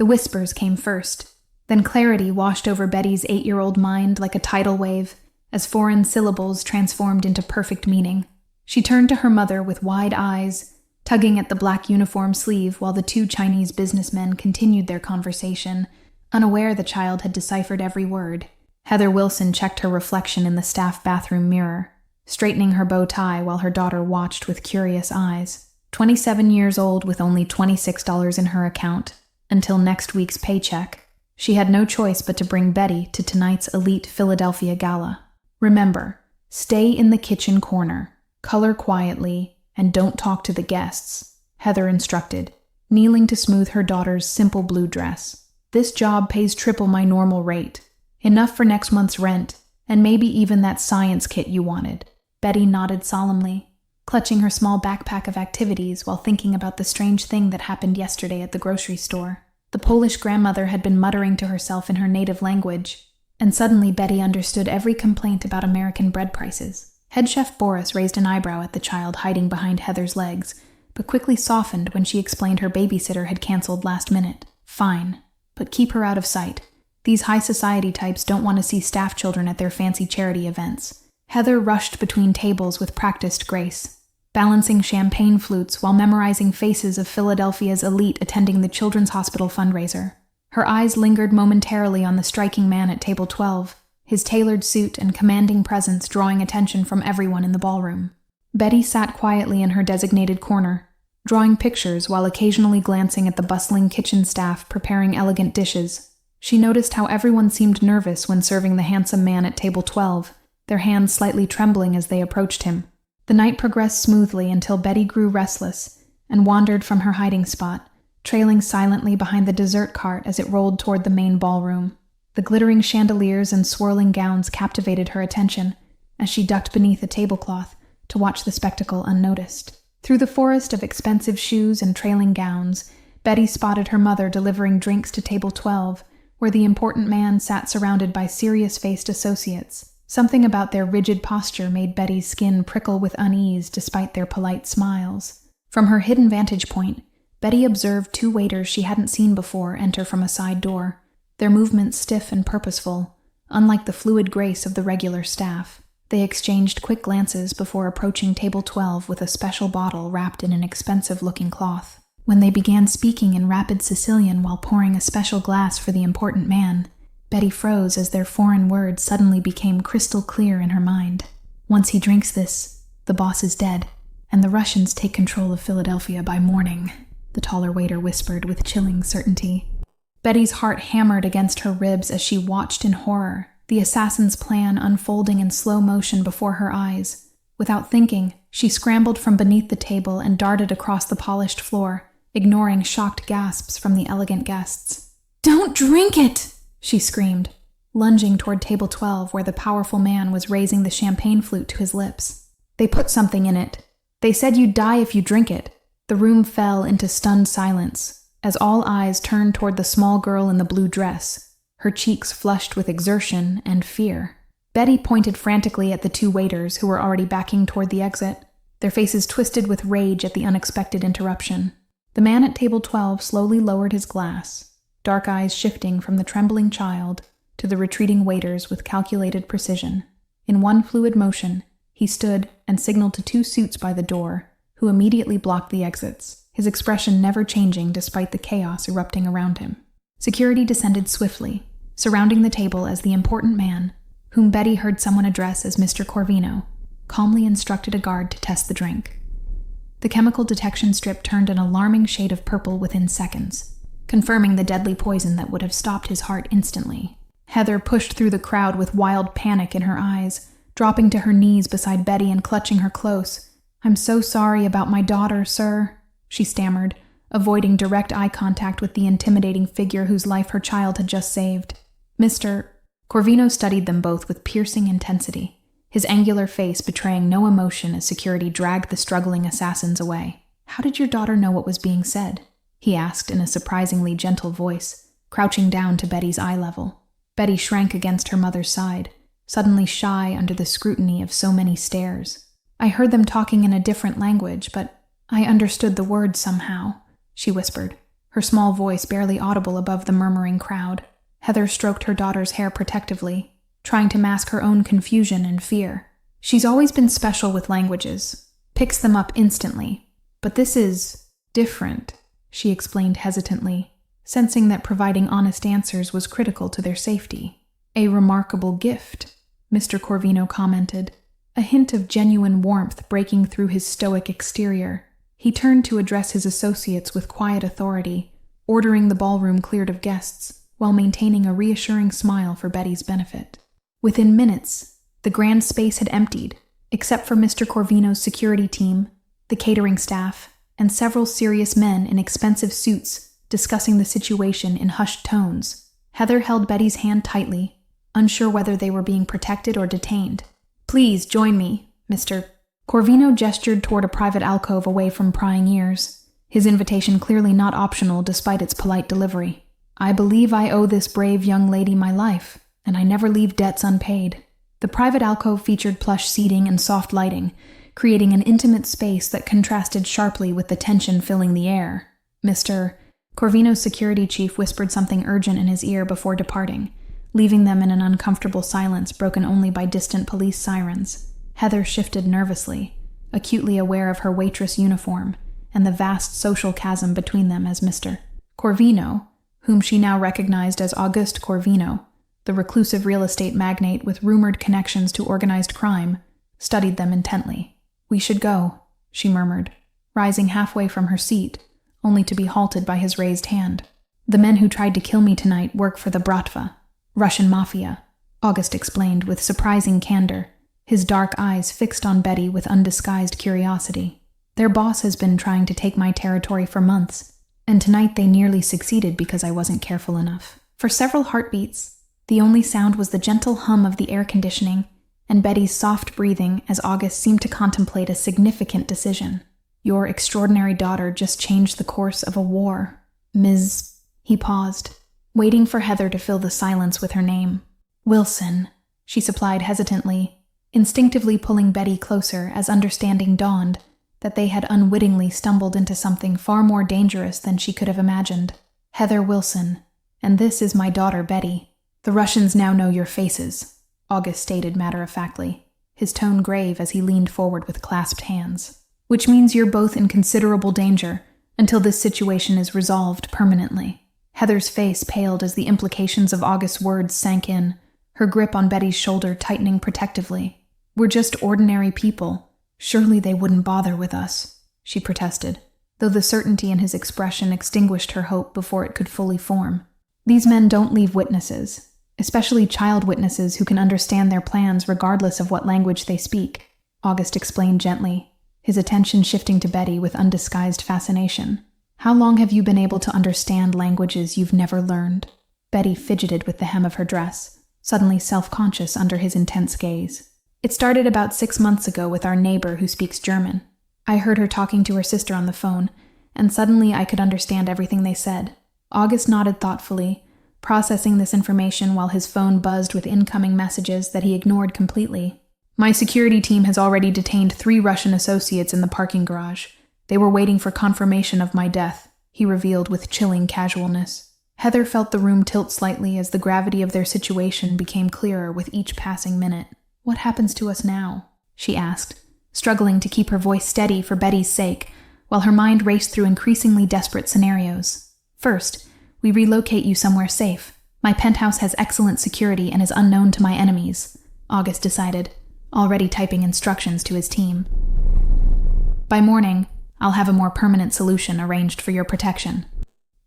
The whispers came first. Then clarity washed over Betty's 8-year-old mind like a tidal wave, as foreign syllables transformed into perfect meaning. She turned to her mother with wide eyes, tugging at the black uniform sleeve while the 2 Chinese businessmen continued their conversation, unaware the child had deciphered every word. Heather Wilson checked her reflection in the staff bathroom mirror, straightening her bow tie while her daughter watched with curious eyes. 27 years old with only $26 in her account, until next week's paycheck, she had no choice but to bring Betty to tonight's elite Philadelphia gala. Remember, stay in the kitchen corner, color quietly, and don't talk to the guests, Heather instructed, kneeling to smooth her daughter's simple blue dress. This job pays triple my normal rate. Enough for next month's rent, and maybe even that science kit you wanted. Betty nodded solemnly, clutching her small backpack of activities while thinking about the strange thing that happened yesterday at the grocery store. The Polish grandmother had been muttering to herself in her native language, and suddenly Betty understood every complaint about American bread prices. Head chef Boris raised an eyebrow at the child hiding behind Heather's legs, but quickly softened when she explained her babysitter had canceled last minute. Fine, but keep her out of sight. These high society types don't want to see staff children at their fancy charity events. Heather rushed between tables with practiced grace, balancing champagne flutes while memorizing faces of Philadelphia's elite attending the Children's Hospital fundraiser. Her eyes lingered momentarily on the striking man at table 12, his tailored suit and commanding presence drawing attention from everyone in the ballroom. Betty sat quietly in her designated corner, drawing pictures while occasionally glancing at the bustling kitchen staff preparing elegant dishes. She noticed how everyone seemed nervous when serving the handsome man at table 12, their hands slightly trembling as they approached him. The night progressed smoothly until Betty grew restless and wandered from her hiding spot, trailing silently behind the dessert cart as it rolled toward the main ballroom. The glittering chandeliers and swirling gowns captivated her attention as she ducked beneath a tablecloth to watch the spectacle unnoticed. Through the forest of expensive shoes and trailing gowns, Betty spotted her mother delivering drinks to table 12, where the important man sat surrounded by serious-faced associates. Something about their rigid posture made Betty's skin prickle with unease despite their polite smiles. From her hidden vantage point, Betty observed 2 waiters she hadn't seen before enter from a side door, their movements stiff and purposeful, unlike the fluid grace of the regular staff. They exchanged quick glances before approaching table 12 with a special bottle wrapped in an expensive-looking cloth. When they began speaking in rapid Sicilian while pouring a special glass for the important man, Betty froze as their foreign words suddenly became crystal clear in her mind. Once he drinks this, the boss is dead, and the Russians take control of Philadelphia by morning, the taller waiter whispered with chilling certainty. Betty's heart hammered against her ribs as she watched in horror, the assassin's plan unfolding in slow motion before her eyes. Without thinking, she scrambled from beneath the table and darted across the polished floor, ignoring shocked gasps from the elegant guests. "Don't drink it!" she screamed, lunging toward table 12 where the powerful man was raising the champagne flute to his lips. "They put something in it. They said you'd die if you drink it." The room fell into stunned silence as all eyes turned toward the small girl in the blue dress, her cheeks flushed with exertion and fear. Betty pointed frantically at the 2 waiters who were already backing toward the exit, their faces twisted with rage at the unexpected interruption. The man at table 12 slowly lowered his glass, dark eyes shifting from the trembling child to the retreating waiters with calculated precision. In one fluid motion, he stood and signaled to 2 suits by the door, who immediately blocked the exits, his expression never changing despite the chaos erupting around him. Security descended swiftly, surrounding the table as the important man, whom Betty heard someone address as Mr. Corvino, calmly instructed a guard to test the drink. The chemical detection strip turned an alarming shade of purple within seconds, confirming the deadly poison that would have stopped his heart instantly. Heather pushed through the crowd with wild panic in her eyes, dropping to her knees beside Betty and clutching her close. "I'm so sorry about my daughter, sir," she stammered, avoiding direct eye contact with the intimidating figure whose life her child had just saved. "Mr. Corvino studied them both with piercing intensity, his angular face betraying no emotion as security dragged the struggling assassins away. "How did your daughter know what was being said?" he asked in a surprisingly gentle voice, crouching down to Betty's eye level. Betty shrank against her mother's side, suddenly shy under the scrutiny of so many stares. "I heard them talking in a different language, but I understood the words somehow," she whispered, her small voice barely audible above the murmuring crowd. Heather stroked her daughter's hair protectively, trying to mask her own confusion and fear. She's always been special with languages, picks them up instantly. But this is different, she explained hesitantly, sensing that providing honest answers was critical to their safety. A remarkable gift, Mr. Corvino commented, a hint of genuine warmth breaking through his stoic exterior. He turned to address his associates with quiet authority, ordering the ballroom cleared of guests, while maintaining a reassuring smile for Betty's benefit. Within minutes, the grand space had emptied, except for Mr. Corvino's security team, the catering staff, and several serious men in expensive suits discussing the situation in hushed tones. Heather held Betty's hand tightly, unsure whether they were being protected or detained. "Please join me, Mr. Corvino gestured toward a private alcove away from prying ears, his invitation clearly not optional despite its polite delivery. "I believe I owe this brave young lady my life, and I never leave debts unpaid." The private alcove featured plush seating and soft lighting, creating an intimate space that contrasted sharply with the tension filling the air. Mr. Corvino's security chief whispered something urgent in his ear before departing, leaving them in an uncomfortable silence broken only by distant police sirens. Heather shifted nervously, acutely aware of her waitress uniform and the vast social chasm between them as Mr. Corvino, whom she now recognized as Auguste Corvino, the reclusive real estate magnate with rumored connections to organized crime, studied them intently. "We should go," she murmured, rising halfway from her seat, only to be halted by his raised hand. "The men who tried to kill me tonight work for the Bratva, Russian Mafia," August explained with surprising candor, his dark eyes fixed on Betty with undisguised curiosity. "Their boss has been trying to take my territory for months, and tonight they nearly succeeded because I wasn't careful enough." For several heartbeats, the only sound was the gentle hum of the air conditioning and Betty's soft breathing as August seemed to contemplate a significant decision. "Your extraordinary daughter just changed the course of a war, Ms." He paused, waiting for Heather to fill the silence with her name. "Wilson," she supplied hesitantly, instinctively pulling Betty closer as understanding dawned that they had unwittingly stumbled into something far more dangerous than she could have imagined. "Heather Wilson, and this is my daughter Betty. The Russians now know your faces," August stated matter-of-factly, his tone grave as he leaned forward with clasped hands. "Which means you're both in considerable danger until this situation is resolved permanently." Heather's face paled as the implications of August's words sank in, her grip on Betty's shoulder tightening protectively. "We're just ordinary people. Surely they wouldn't bother with us," she protested, though the certainty in his expression extinguished her hope before it could fully form. "These men don't leave witnesses, especially child witnesses who can understand their plans regardless of what language they speak," August explained gently, his attention shifting to Betty with undisguised fascination. "How long have you been able to understand languages you've never learned?" Betty fidgeted with the hem of her dress, suddenly self-conscious under his intense gaze. "It started about 6 months ago with our neighbor who speaks German. I heard her talking to her sister on the phone, and suddenly I could understand everything they said." August nodded thoughtfully, processing this information while his phone buzzed with incoming messages that he ignored completely. "My security team has already detained 3 Russian associates in the parking garage. They were waiting for confirmation of my death," he revealed with chilling casualness. Heather felt the room tilt slightly as the gravity of their situation became clearer with each passing minute. "What happens to us now?" she asked, struggling to keep her voice steady for Betty's sake, while her mind raced through increasingly desperate scenarios. "First, we relocate you somewhere safe. My penthouse has excellent security and is unknown to my enemies," August decided, already typing instructions to his team. "By morning, I'll have a more permanent solution arranged for your protection."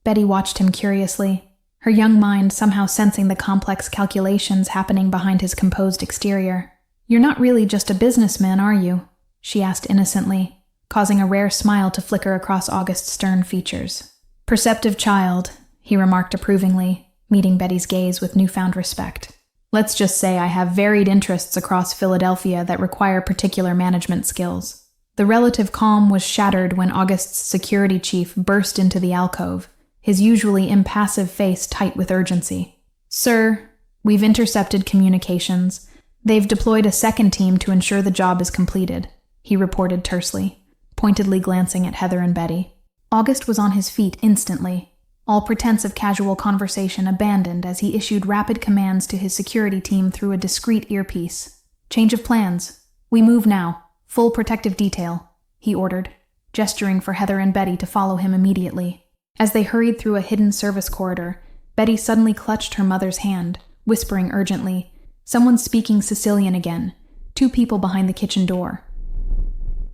Betty watched him curiously, her young mind somehow sensing the complex calculations happening behind his composed exterior. "You're not really just a businessman, are you?" she asked innocently, causing a rare smile to flicker across August's stern features. "Perceptive child," he remarked approvingly, meeting Betty's gaze with newfound respect. "Let's just say I have varied interests across Philadelphia that require particular management skills." The relative calm was shattered when August's security chief burst into the alcove, his usually impassive face tight with urgency. "Sir, we've intercepted communications. They've deployed a second team to ensure the job is completed," he reported tersely, pointedly glancing at Heather and Betty. August was on his feet instantly, all pretense of casual conversation abandoned as he issued rapid commands to his security team through a discreet earpiece. "Change of plans. We move now. Full protective detail," he ordered, gesturing for Heather and Betty to follow him immediately. As they hurried through a hidden service corridor, Betty suddenly clutched her mother's hand, whispering urgently, "Someone's speaking Sicilian again. 2 people behind the kitchen door."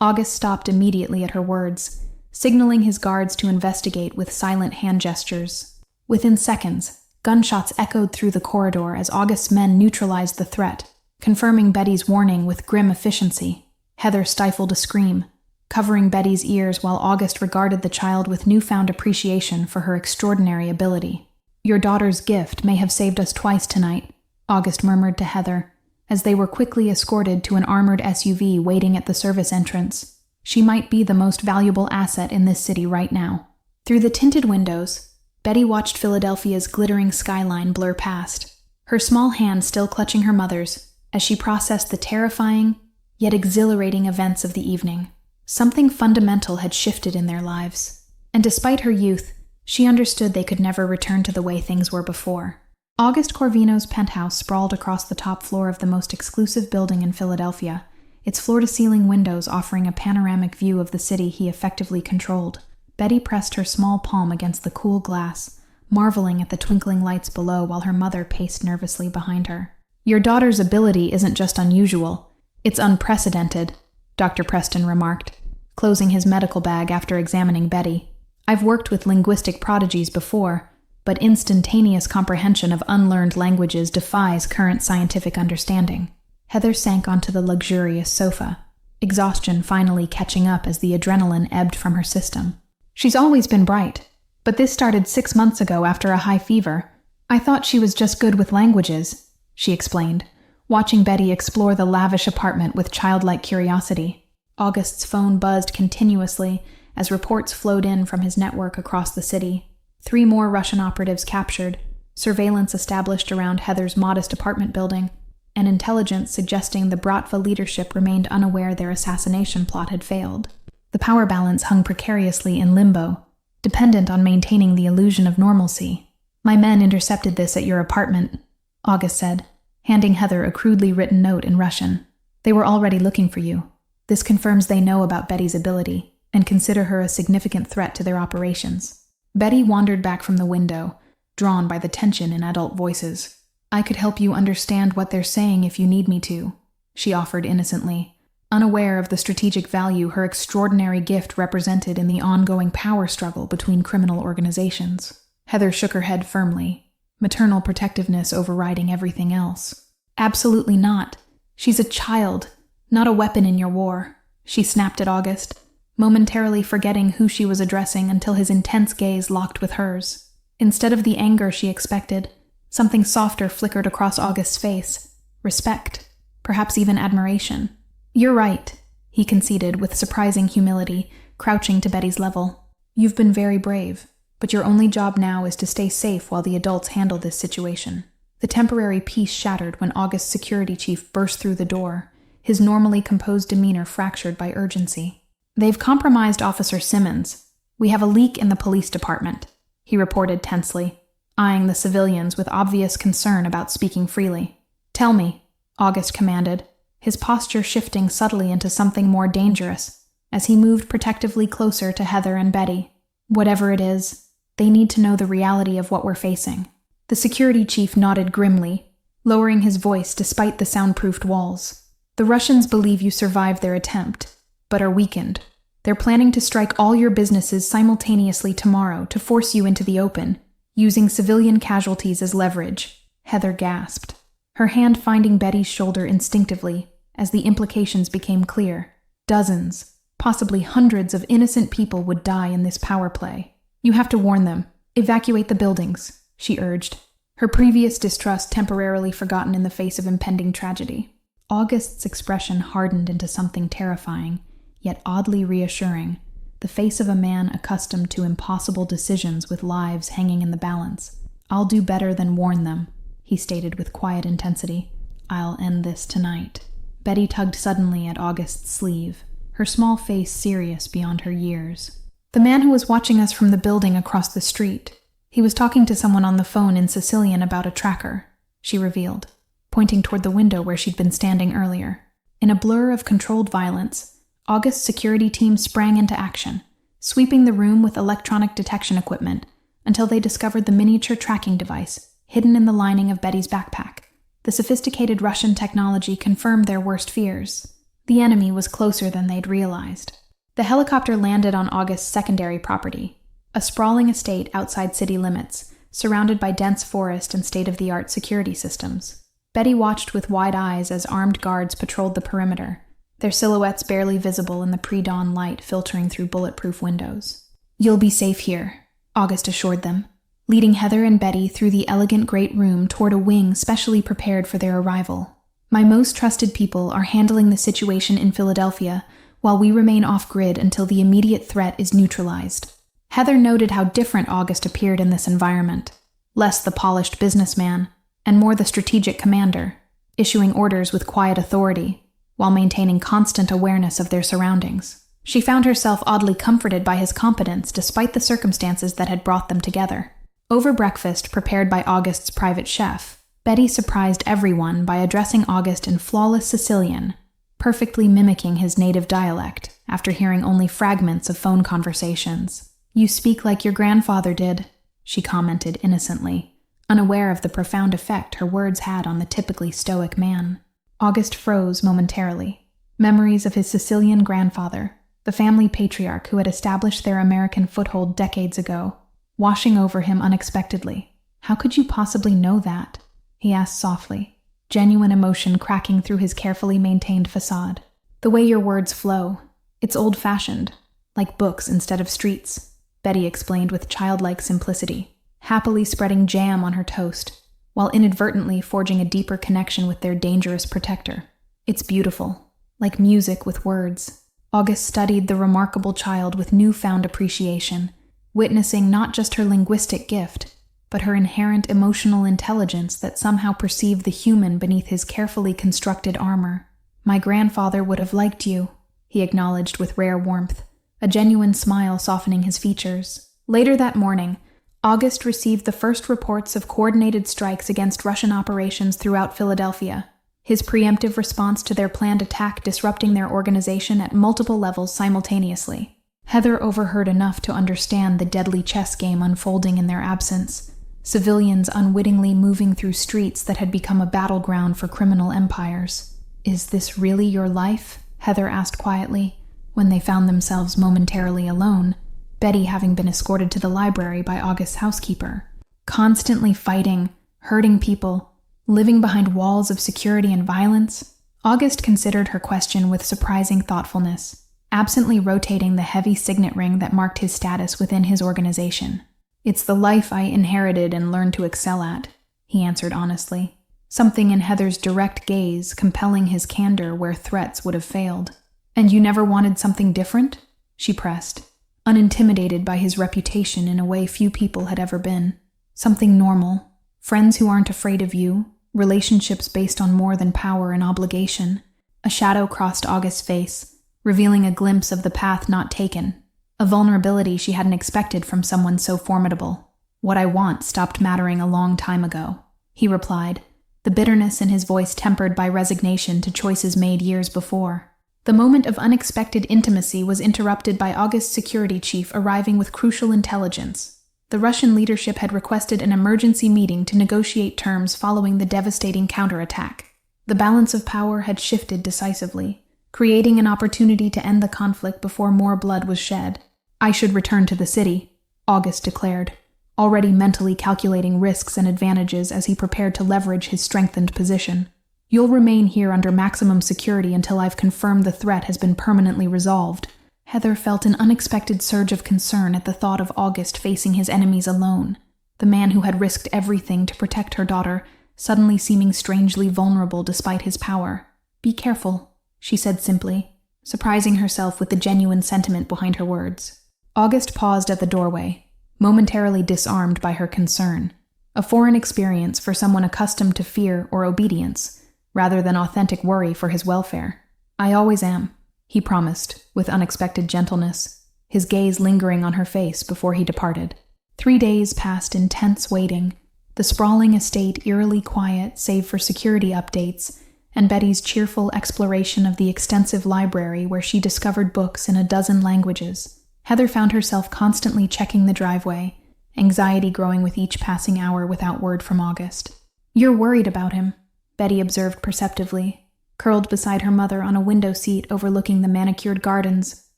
August stopped immediately at her words, signaling his guards to investigate with silent hand gestures. Within seconds, gunshots echoed through the corridor as August's men neutralized the threat, confirming Betty's warning with grim efficiency. Heather stifled a scream, covering Betty's ears while August regarded the child with newfound appreciation for her extraordinary ability. "Your daughter's gift may have saved us twice tonight," August murmured to Heather, as they were quickly escorted to an armored SUV waiting at the service entrance. "She might be the most valuable asset in this city right now." Through the tinted windows, Betty watched Philadelphia's glittering skyline blur past, her small hand still clutching her mother's, as she processed the terrifying, yet exhilarating events of the evening. Something fundamental had shifted in their lives, and despite her youth, she understood they could never return to the way things were before. August Corvino's penthouse sprawled across the top floor of the most exclusive building in Philadelphia, its floor-to-ceiling windows offering a panoramic view of the city he effectively controlled. Betty pressed her small palm against the cool glass, marveling at the twinkling lights below while her mother paced nervously behind her. "Your daughter's ability isn't just unusual, it's unprecedented," Dr. Preston remarked, closing his medical bag after examining Betty. "I've worked with linguistic prodigies before, but instantaneous comprehension of unlearned languages defies current scientific understanding." Heather sank onto the luxurious sofa, exhaustion finally catching up as the adrenaline ebbed from her system. "She's always been bright, but this started 6 months ago after a high fever. I thought she was just good with languages," she explained, watching Betty explore the lavish apartment with childlike curiosity. August's phone buzzed continuously as reports flowed in from his network across the city. 3 more Russian operatives captured, surveillance established around Heather's modest apartment building, and intelligence suggesting the Bratva leadership remained unaware their assassination plot had failed. The power balance hung precariously in limbo, dependent on maintaining the illusion of normalcy. "My men intercepted this at your apartment," August said, handing Heather a crudely written note in Russian. "They were already looking for you. This confirms they know about Betty's ability and consider her a significant threat to their operations." Betty wandered back from the window, drawn by the tension in adult voices. "I could help you understand what they're saying if you need me to," she offered innocently, unaware of the strategic value her extraordinary gift represented in the ongoing power struggle between criminal organizations. Heather shook her head firmly, maternal protectiveness overriding everything else. "Absolutely not. She's a child, not a weapon in your war," she snapped at August, momentarily forgetting who she was addressing until his intense gaze locked with hers. Instead of the anger she expected, something softer flickered across August's face. Respect, perhaps even admiration. "You're right," he conceded with surprising humility, crouching to Betty's level. "You've been very brave, but your only job now is to stay safe while the adults handle this situation." The temporary peace shattered when August's security chief burst through the door, his normally composed demeanor fractured by urgency. "They've compromised Officer Simmons. We have a leak in the police department," he reported tensely, eyeing the civilians with obvious concern about speaking freely. "Tell me," August commanded, his posture shifting subtly into something more dangerous as he moved protectively closer to Heather and Betty. "Whatever it is, they need to know the reality of what we're facing." The security chief nodded grimly, lowering his voice despite the soundproofed walls. "The Russians believe you survived their attempt, but are weakened. They're planning to strike all your businesses simultaneously tomorrow to force you into the open, using civilian casualties as leverage." Heather gasped, her hand finding Betty's shoulder instinctively as the implications became clear. Dozens, possibly hundreds of innocent people would die in this power play. "You have to warn them. Evacuate the buildings," she urged, her previous distrust temporarily forgotten in the face of impending tragedy. August's expression hardened into something terrifying, yet oddly reassuring, the face of a man accustomed to impossible decisions with lives hanging in the balance. "I'll do better than warn them," he stated with quiet intensity. "I'll end this tonight." Betty tugged suddenly at August's sleeve, her small face serious beyond her years. "The man who was watching us from the building across the street," He was talking to someone on the phone in Sicilian about a tracker, she revealed, pointing toward the window where she'd been standing earlier. In a blur of controlled violence, August's security team sprang into action, sweeping the room with electronic detection equipment until they discovered the miniature tracking device hidden in the lining of Betty's backpack. The sophisticated Russian technology confirmed their worst fears. The enemy was closer than they'd realized. The helicopter landed on August's secondary property, a sprawling estate outside city limits, surrounded by dense forest and state-of-the-art security systems. Betty watched with wide eyes as armed guards patrolled the perimeter, their silhouettes barely visible in the pre-dawn light filtering through bulletproof windows. "You'll be safe here," August assured them, leading Heather and Betty through the elegant great room toward a wing specially prepared for their arrival. "My most trusted people are handling the situation in Philadelphia while we remain off-grid until the immediate threat is neutralized." Heather noted how different August appeared in this environment, less the polished businessman and more the strategic commander, issuing orders with quiet authority while maintaining constant awareness of their surroundings. She found herself oddly comforted by his competence despite the circumstances that had brought them together. Over breakfast prepared by August's private chef, Betty surprised everyone by addressing August in flawless Sicilian, perfectly mimicking his native dialect after hearing only fragments of phone conversations. "You speak like your grandfather did," she commented innocently, unaware of the profound effect her words had on the typically stoic man. August froze momentarily. Memories of his Sicilian grandfather, the family patriarch who had established their American foothold decades ago, washing over him unexpectedly. "How could you possibly know that?" he asked softly, genuine emotion cracking through his carefully maintained facade. "The way your words flow. It's old-fashioned, like books instead of streets," Betty explained with childlike simplicity, happily spreading jam on her toast, while inadvertently forging a deeper connection with their dangerous protector. "It's beautiful, like music with words." August studied the remarkable child with newfound appreciation, witnessing not just her linguistic gift, but her inherent emotional intelligence that somehow perceived the human beneath his carefully constructed armor. "My grandfather would have liked you," he acknowledged with rare warmth, a genuine smile softening his features. Later that morning, August received the first reports of coordinated strikes against Russian operations throughout Philadelphia, his preemptive response to their planned attack disrupting their organization at multiple levels simultaneously. Heather overheard enough to understand the deadly chess game unfolding in their absence, civilians unwittingly moving through streets that had become a battleground for criminal empires. "Is this really your life?" Heather asked quietly, when they found themselves momentarily alone, Betty having been escorted to the library by August's housekeeper. "Constantly fighting, hurting people, living behind walls of security and violence?" August considered her question with surprising thoughtfulness, absently rotating the heavy signet ring that marked his status within his organization. "It's the life I inherited and learned to excel at," he answered honestly, something in Heather's direct gaze compelling his candor where threats would have failed. "And you never wanted something different?" she pressed, unintimidated by his reputation in a way few people had ever been. "Something normal, friends who aren't afraid of you, relationships based on more than power and obligation." A shadow crossed August's face, revealing a glimpse of the path not taken, a vulnerability she hadn't expected from someone so formidable. "What I want stopped mattering a long time ago," he replied, the bitterness in his voice tempered by resignation to choices made years before. The moment of unexpected intimacy was interrupted by August's security chief arriving with crucial intelligence. The Russian leadership had requested an emergency meeting to negotiate terms following the devastating counterattack. The balance of power had shifted decisively, creating an opportunity to end the conflict before more blood was shed. "I should return to the city," August declared, already mentally calculating risks and advantages as he prepared to leverage his strengthened position. "You'll remain here under maximum security until I've confirmed the threat has been permanently resolved." Heather felt an unexpected surge of concern at the thought of August facing his enemies alone, the man who had risked everything to protect her daughter, suddenly seeming strangely vulnerable despite his power. "Be careful," she said simply, surprising herself with the genuine sentiment behind her words. August paused at the doorway, momentarily disarmed by her concern, a foreign experience for someone accustomed to fear or obedience, rather than authentic worry for his welfare. "I always am," he promised, with unexpected gentleness, his gaze lingering on her face before he departed. 3 days passed in tense waiting, the sprawling estate eerily quiet save for security updates and Betty's cheerful exploration of the extensive library where she discovered books in a dozen languages. Heather found herself constantly checking the driveway, anxiety growing with each passing hour without word from August. "You're worried about him," Betty observed perceptively, curled beside her mother on a window seat overlooking the manicured gardens,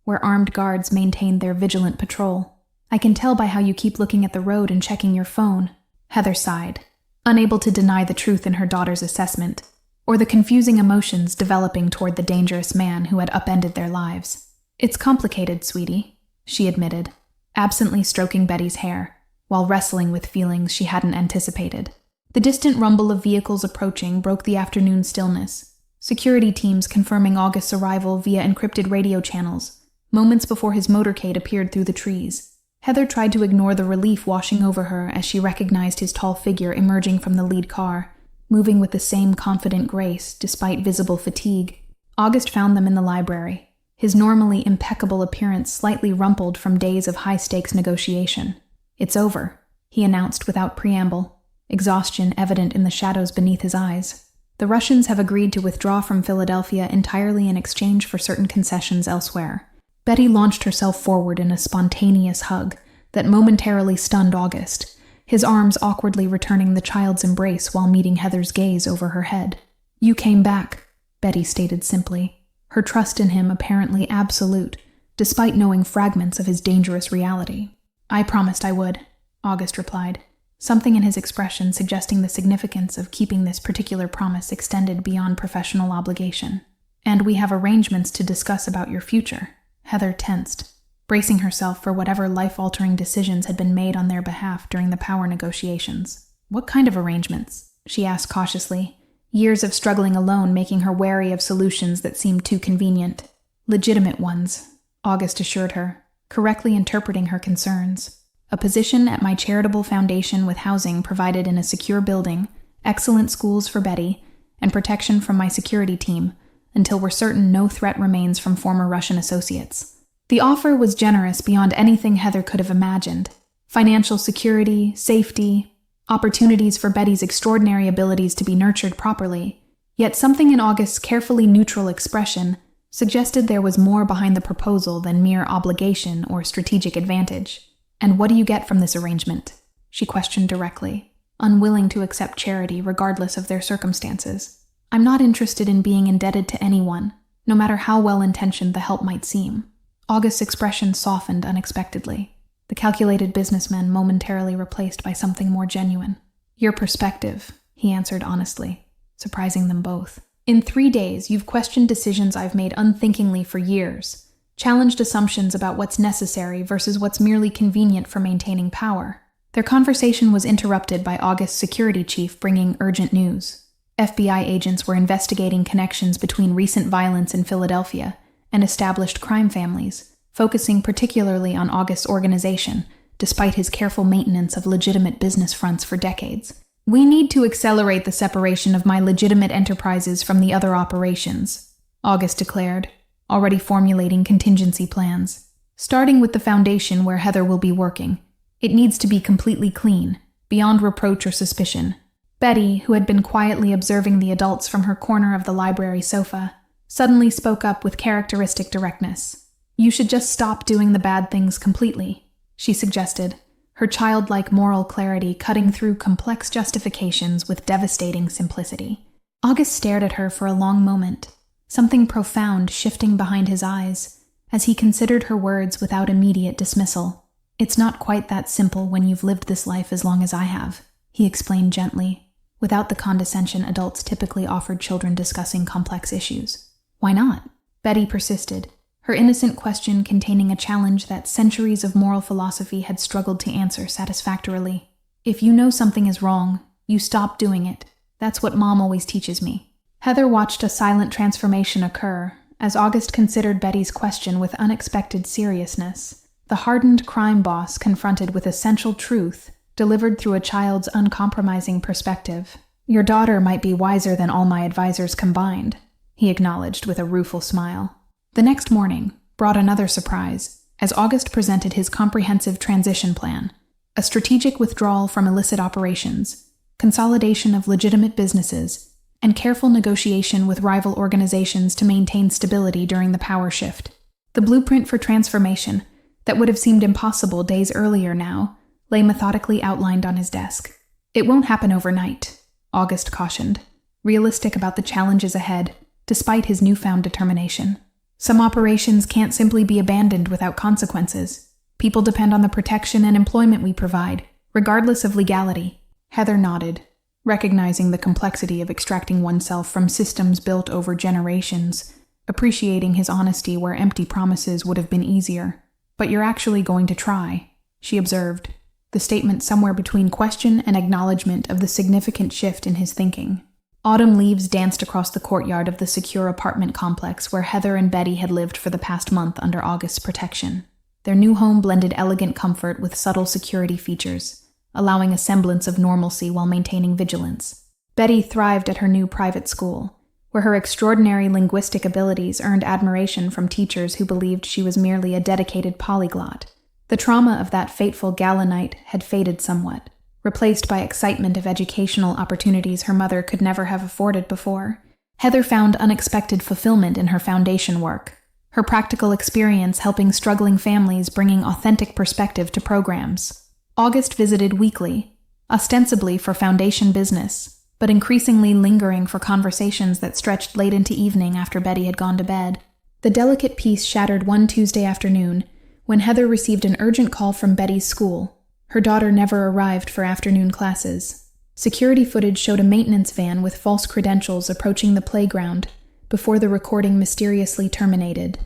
where armed guards maintained their vigilant patrol. "I can tell by how you keep looking at the road and checking your phone." Heather sighed, unable to deny the truth in her daughter's assessment, or the confusing emotions developing toward the dangerous man who had upended their lives. "It's complicated, sweetie," she admitted, absently stroking Betty's hair, while wrestling with feelings she hadn't anticipated. The distant rumble of vehicles approaching broke the afternoon stillness, security teams confirming August's arrival via encrypted radio channels, moments before his motorcade appeared through the trees. Heather tried to ignore the relief washing over her as she recognized his tall figure emerging from the lead car, moving with the same confident grace despite visible fatigue. August found them in the library, his normally impeccable appearance slightly rumpled from days of high-stakes negotiation. "It's over," he announced without preamble, exhaustion evident in the shadows beneath his eyes. "The Russians have agreed to withdraw from Philadelphia entirely in exchange for certain concessions elsewhere." Betty launched herself forward in a spontaneous hug that momentarily stunned August, his arms awkwardly returning the child's embrace while meeting Heather's gaze over her head. "You came back," Betty stated simply, her trust in him apparently absolute, despite knowing fragments of his dangerous reality. "I promised I would," August replied, something in his expression suggesting the significance of keeping this particular promise extended beyond professional obligation. "And we have arrangements to discuss about your future." Heather tensed, bracing herself for whatever life-altering decisions had been made on their behalf during the power negotiations. "What kind of arrangements?" she asked cautiously, years of struggling alone making her wary of solutions that seemed too convenient. "Legitimate ones," August assured her, correctly interpreting her concerns. "A position at my charitable foundation with housing provided in a secure building, excellent schools for Betty, and protection from my security team, until we're certain no threat remains from former Russian associates." The offer was generous beyond anything Heather could have imagined. Financial security, safety, opportunities for Betty's extraordinary abilities to be nurtured properly. Yet something in August's carefully neutral expression suggested there was more behind the proposal than mere obligation or strategic advantage. "And what do you get from this arrangement?" she questioned directly, unwilling to accept charity regardless of their circumstances. "I'm not interested in being indebted to anyone, no matter how well-intentioned the help might seem." August's expression softened unexpectedly, the calculated businessman momentarily replaced by something more genuine. "Your perspective," he answered honestly, surprising them both. "In 3 days, you've questioned decisions I've made unthinkingly for years, challenged assumptions about what's necessary versus what's merely convenient for maintaining power." Their conversation was interrupted by August's security chief bringing urgent news. FBI agents were investigating connections between recent violence in Philadelphia and established crime families, focusing particularly on August's organization, despite his careful maintenance of legitimate business fronts for decades. "We need to accelerate the separation of my legitimate enterprises from the other operations," August declared, already formulating contingency plans. "Starting with the foundation where Heather will be working, it needs to be completely clean, beyond reproach or suspicion." Betty, who had been quietly observing the adults from her corner of the library sofa, suddenly spoke up with characteristic directness. "You should just stop doing the bad things completely," she suggested, her childlike moral clarity cutting through complex justifications with devastating simplicity. August stared at her for a long moment, something profound shifting behind his eyes, as he considered her words without immediate dismissal. "It's not quite that simple when you've lived this life as long as I have," he explained gently, without the condescension adults typically offered children discussing complex issues. "Why not?" Betty persisted, her innocent question containing a challenge that centuries of moral philosophy had struggled to answer satisfactorily. "If you know something is wrong, you stop doing it. That's what Mom always teaches me." Heather watched a silent transformation occur as August considered Betty's question with unexpected seriousness. The hardened crime boss confronted with essential truth delivered through a child's uncompromising perspective. "Your daughter might be wiser than all my advisors combined," he acknowledged with a rueful smile. The next morning brought another surprise, as August presented his comprehensive transition plan, A strategic withdrawal from illicit operations, consolidation of legitimate businesses, and careful negotiation with rival organizations to maintain stability during the power shift. The blueprint for transformation, that would have seemed impossible days earlier now, lay methodically outlined on his desk. It won't happen overnight, August cautioned, realistic about the challenges ahead, despite his newfound determination. Some operations can't simply be abandoned without consequences. People depend on the protection and employment we provide, regardless of legality. Heather nodded, recognizing the complexity of extracting oneself from systems built over generations, appreciating his honesty where empty promises would have been easier. But you're actually going to try, she observed, the statement somewhere between question and acknowledgement of the significant shift in his thinking. Autumn leaves danced across the courtyard of the secure apartment complex where Heather and Betty had lived for the past month under August's protection. Their new home blended elegant comfort with subtle security features, allowing a semblance of normalcy while maintaining vigilance. Betty thrived at her new private school, where her extraordinary linguistic abilities earned admiration from teachers who believed she was merely a dedicated polyglot. The trauma of that fateful gala night had faded somewhat, replaced by excitement of educational opportunities her mother could never have afforded before. Heather found unexpected fulfillment in her foundation work, her practical experience helping struggling families, bringing authentic perspective to programs. August visited weekly, ostensibly for foundation business, but increasingly lingering for conversations that stretched late into evening after Betty had gone to bed. The delicate peace shattered one Tuesday afternoon when Heather received an urgent call from Betty's school. Her daughter never arrived for afternoon classes. Security footage showed a maintenance van with false credentials approaching the playground before the recording mysteriously terminated.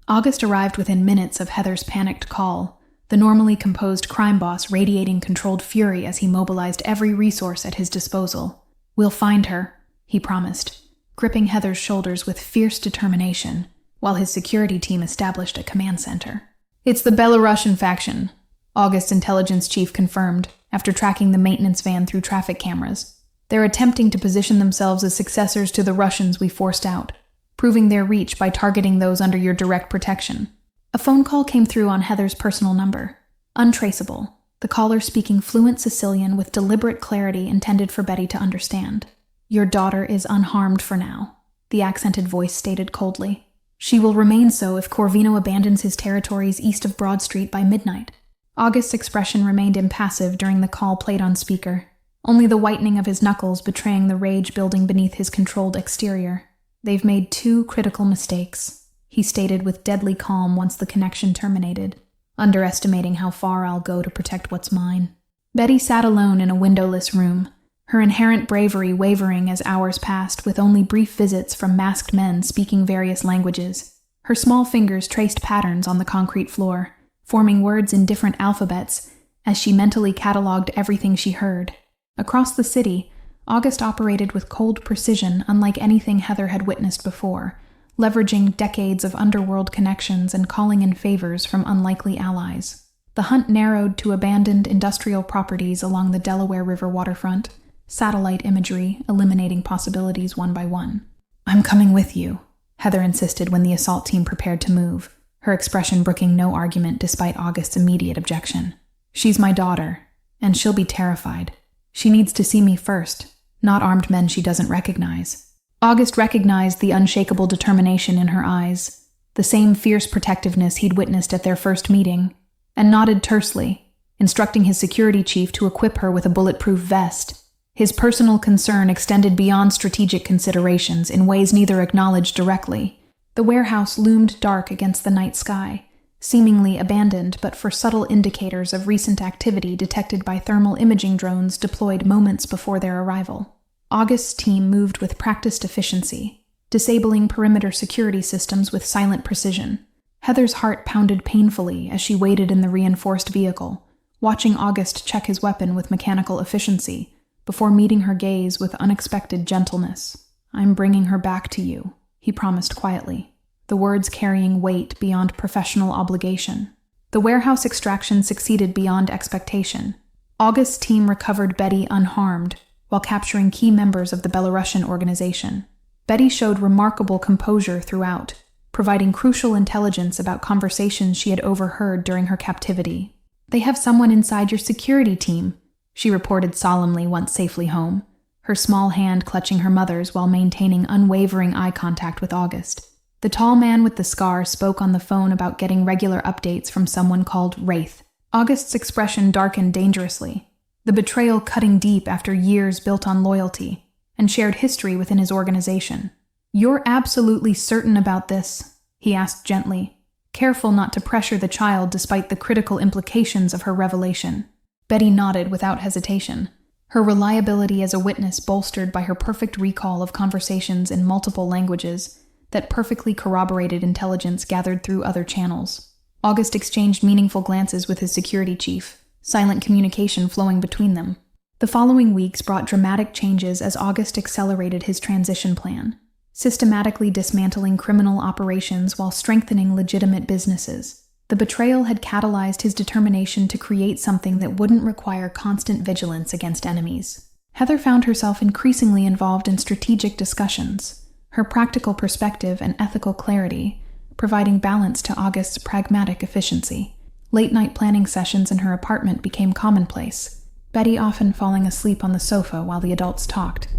August arrived within minutes of Heather's panicked call, the normally composed crime boss radiating controlled fury as he mobilized every resource at his disposal. "We'll find her," he promised, gripping Heather's shoulders with fierce determination, while his security team established a command center. "It's the Belarusian faction," August's intelligence chief confirmed, after tracking the maintenance van through traffic cameras. "They're attempting to position themselves as successors to the Russians we forced out, proving their reach by targeting those under your direct protection." A phone call came through on Heather's personal number. Untraceable, the caller speaking fluent Sicilian with deliberate clarity intended for Betty to understand. "Your daughter is unharmed for now," the accented voice stated coldly. "She will remain so if Corvino abandons his territories east of Broad Street by midnight." August's expression remained impassive during the call played on speaker, only the whitening of his knuckles betraying the rage building beneath his controlled exterior. "They've made 2 critical mistakes," he stated with deadly calm once the connection terminated, "underestimating how far I'll go to protect what's mine." Betty sat alone in a windowless room, her inherent bravery wavering as hours passed with only brief visits from masked men speaking various languages. Her small fingers traced patterns on the concrete floor, forming words in different alphabets as she mentally cataloged everything she heard. Across the city, August operated with cold precision unlike anything Heather had witnessed before, leveraging decades of underworld connections and calling in favors from unlikely allies. The hunt narrowed to abandoned industrial properties along the Delaware River waterfront, satellite imagery eliminating possibilities one by one. "I'm coming with you," Heather insisted when the assault team prepared to move, her expression brooking no argument despite August's immediate objection. "She's my daughter, and she'll be terrified. She needs to see me first, not armed men she doesn't recognize." August recognized the unshakable determination in her eyes, the same fierce protectiveness he'd witnessed at their first meeting, and nodded tersely, instructing his security chief to equip her with a bulletproof vest. His personal concern extended beyond strategic considerations in ways neither acknowledged directly. The warehouse loomed dark against the night sky, seemingly abandoned but for subtle indicators of recent activity detected by thermal imaging drones deployed moments before their arrival. August's team moved with practiced efficiency, disabling perimeter security systems with silent precision. Heather's heart pounded painfully as she waited in the reinforced vehicle, watching August check his weapon with mechanical efficiency, before meeting her gaze with unexpected gentleness. "I'm bringing her back to you," he promised quietly, the words carrying weight beyond professional obligation. The warehouse extraction succeeded beyond expectation. August's team recovered Betty unharmed, while capturing key members of the Belarusian organization. Betty showed remarkable composure throughout, providing crucial intelligence about conversations she had overheard during her captivity. "They have someone inside your security team," she reported solemnly once safely home, her small hand clutching her mother's while maintaining unwavering eye contact with August. The tall man with the scar spoke on the phone about getting regular updates from someone called Wraith. August's expression darkened dangerously, the betrayal cutting deep after years built on loyalty and shared history within his organization. "You're absolutely certain about this?" he asked gently, careful not to pressure the child despite the critical implications of her revelation. Betty nodded without hesitation, her reliability as a witness bolstered by her perfect recall of conversations in multiple languages that perfectly corroborated intelligence gathered through other channels. August exchanged meaningful glances with his security chief, silent communication flowing between them. The following weeks brought dramatic changes as August accelerated his transition plan, systematically dismantling criminal operations while strengthening legitimate businesses. The betrayal had catalyzed his determination to create something that wouldn't require constant vigilance against enemies. Heather found herself increasingly involved in strategic discussions, her practical perspective and ethical clarity providing balance to August's pragmatic efficiency. Late-night planning sessions in her apartment became commonplace, Betty often falling asleep on the sofa while the adults talked.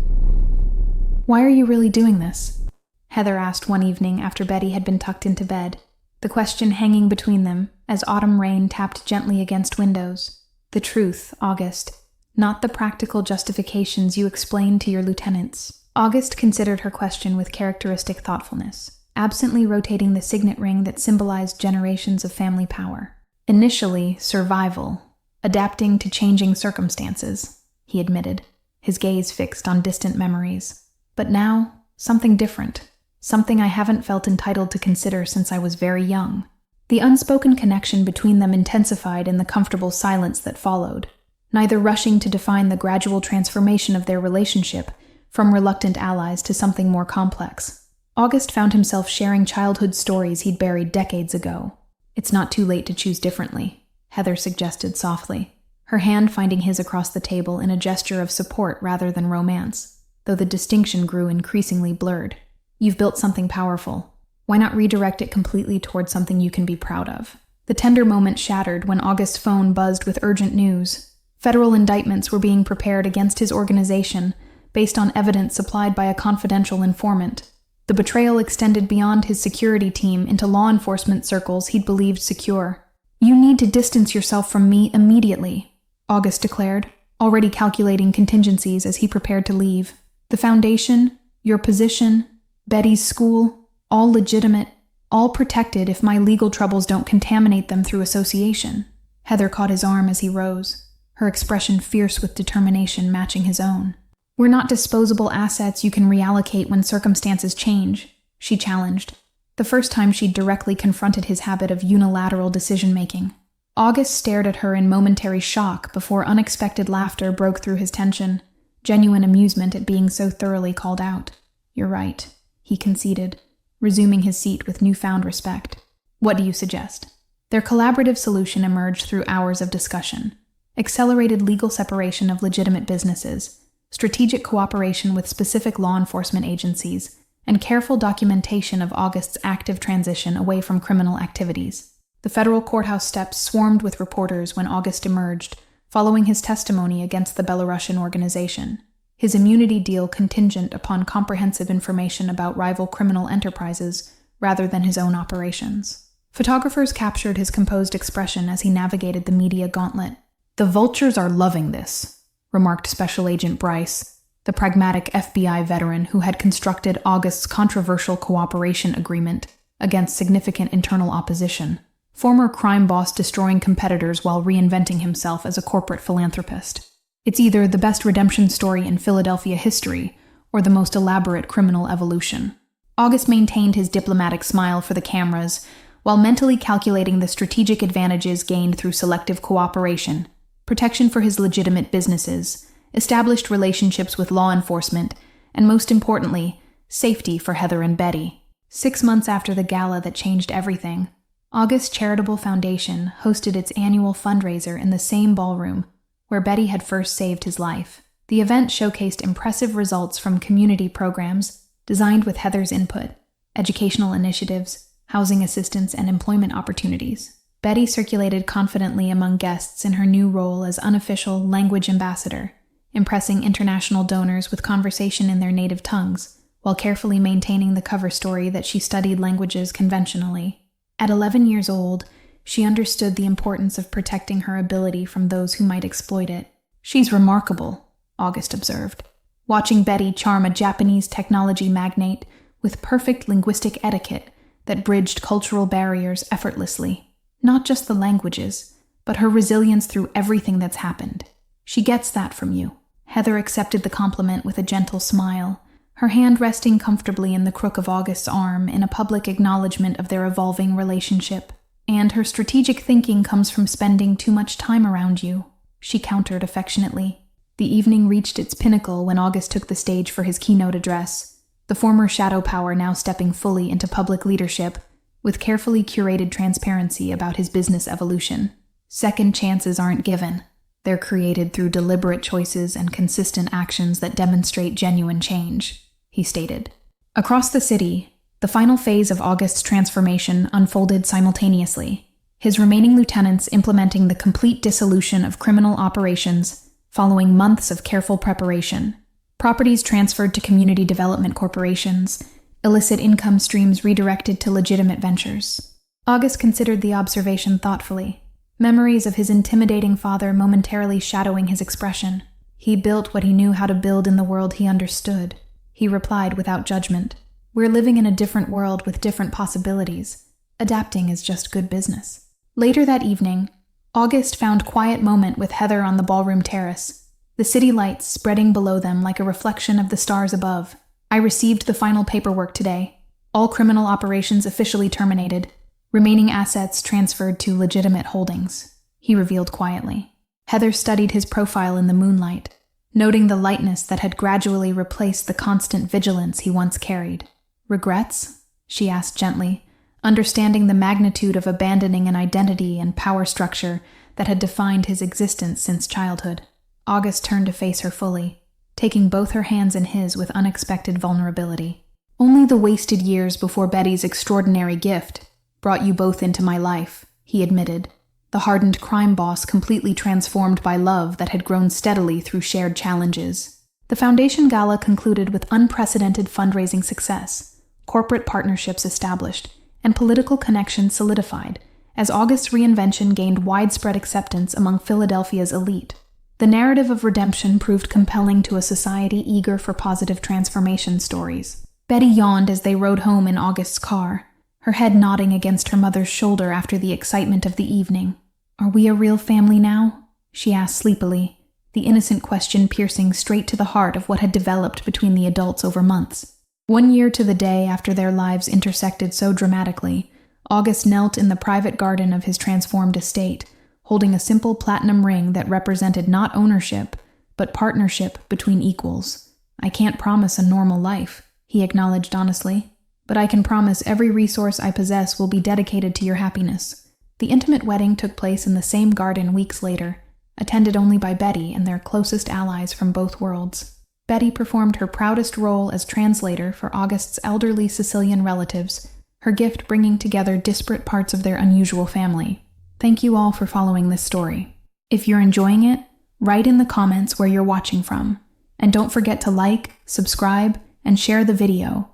"Why are you really doing this?" Heather asked one evening after Betty had been tucked into bed, the question hanging between them as autumn rain tapped gently against windows. "The truth, August, not the practical justifications you explained to your lieutenants." August considered her question with characteristic thoughtfulness, absently rotating the signet ring that symbolized generations of family power. "Initially, survival, adapting to changing circumstances," he admitted, his gaze fixed on distant memories. "But now, something different, something I haven't felt entitled to consider since I was very young." The unspoken connection between them intensified in the comfortable silence that followed, neither rushing to define the gradual transformation of their relationship from reluctant allies to something more complex. August found himself sharing childhood stories he'd buried decades ago. "It's not too late to choose differently," Heather suggested softly, her hand finding his across the table in a gesture of support rather than romance, though the distinction grew increasingly blurred. "You've built something powerful. Why not redirect it completely towards something you can be proud of?" The tender moment shattered when August's phone buzzed with urgent news. Federal indictments were being prepared against his organization based on evidence supplied by a confidential informant. The betrayal extended beyond his security team into law enforcement circles he'd believed secure. "You need to distance yourself from me immediately," August declared, already calculating contingencies as he prepared to leave. "The foundation, your position, Betty's school, all legitimate, all protected if my legal troubles don't contaminate them through association." Heather caught his arm as he rose, her expression fierce with determination matching his own. "We're not disposable assets you can reallocate when circumstances change," she challenged, the first time she'd directly confronted his habit of unilateral decision-making. August stared at her in momentary shock before unexpected laughter broke through his tension, genuine amusement at being so thoroughly called out. "You're right," he conceded, resuming his seat with newfound respect. "What do you suggest?" Their collaborative solution emerged through hours of discussion. Accelerated legal separation of legitimate businesses, strategic cooperation with specific law enforcement agencies, and careful documentation of August's active transition away from criminal activities. The federal courthouse steps swarmed with reporters when August emerged, following his testimony against the Belarusian organization, his immunity deal contingent upon comprehensive information about rival criminal enterprises rather than his own operations. Photographers captured his composed expression as he navigated the media gauntlet. "The vultures are loving this," remarked Special Agent Bryce, the pragmatic FBI veteran who had constructed August's controversial cooperation agreement against significant internal opposition. Former crime boss destroying competitors while reinventing himself as a corporate philanthropist. "It's either the best redemption story in Philadelphia history or the most elaborate criminal evolution." August maintained his diplomatic smile for the cameras while mentally calculating the strategic advantages gained through selective cooperation, protection for his legitimate businesses, established relationships with law enforcement, and most importantly, safety for Heather and Betty. 6 months after the gala that changed everything, August's Charitable Foundation hosted its annual fundraiser in the same ballroom where Betty had first saved his life. The event showcased impressive results from community programs designed with Heather's input, educational initiatives, housing assistance, and employment opportunities. Betty circulated confidently among guests in her new role as unofficial language ambassador, impressing international donors with conversation in their native tongues, while carefully maintaining the cover story that she studied languages conventionally. At 11 years old, she understood the importance of protecting her ability from those who might exploit it. "She's remarkable," August observed, watching Betty charm a Japanese technology magnate with perfect linguistic etiquette that bridged cultural barriers effortlessly. Not just the languages, but her resilience through everything that's happened. "She gets that from you." Heather accepted the compliment with a gentle smile, her hand resting comfortably in the crook of August's arm in a public acknowledgement of their evolving relationship. "And her strategic thinking comes from spending too much time around you," she countered affectionately. The evening reached its pinnacle when August took the stage for his keynote address, the former shadow power now stepping fully into public leadership, with carefully curated transparency about his business evolution. "Second chances aren't given. They're created through deliberate choices and consistent actions that demonstrate genuine change," he stated. Across the city, the final phase of August's transformation unfolded simultaneously, his remaining lieutenants implementing the complete dissolution of criminal operations following months of careful preparation, properties transferred to community development corporations, illicit income streams redirected to legitimate ventures. August considered the observation thoughtfully, memories of his intimidating father momentarily shadowing his expression. He built what he knew how to build in the world he understood. He replied without judgment, "We're living in a different world with different possibilities. Adapting is just good business." Later that evening, August found quiet moment with Heather on the ballroom terrace, the city lights spreading below them like a reflection of the stars above. "I received the final paperwork today. All criminal operations officially terminated. Remaining assets transferred to legitimate holdings," he revealed quietly. Heather studied his profile in the moonlight, noting the lightness that had gradually replaced the constant vigilance he once carried. "Regrets?" she asked gently, understanding the magnitude of abandoning an identity and power structure that had defined his existence since childhood. August turned to face her fully, taking both her hands in his with unexpected vulnerability. "Only the wasted years before Betty's extraordinary gift brought you both into my life," he admitted, the hardened crime boss completely transformed by love that had grown steadily through shared challenges. The Foundation Gala concluded with unprecedented fundraising success, corporate partnerships established, and political connections solidified, as August's reinvention gained widespread acceptance among Philadelphia's elite. The narrative of redemption proved compelling to a society eager for positive transformation stories. Betty yawned as they rode home in August's car, her head nodding against her mother's shoulder after the excitement of the evening. "Are we a real family now?" she asked sleepily, the innocent question piercing straight to the heart of what had developed between the adults over months. 1 year to the day after their lives intersected so dramatically, August knelt in the private garden of his transformed estate, holding a simple platinum ring that represented not ownership, but partnership between equals. "I can't promise a normal life," he acknowledged honestly, "but I can promise every resource I possess will be dedicated to your happiness." The intimate wedding took place in the same garden weeks later, attended only by Betty and their closest allies from both worlds. Betty performed her proudest role as translator for August's elderly Sicilian relatives, her gift bringing together disparate parts of their unusual family. Thank you all for following this story. If you're enjoying it, write in the comments where you're watching from, and don't forget to like, subscribe, and share the video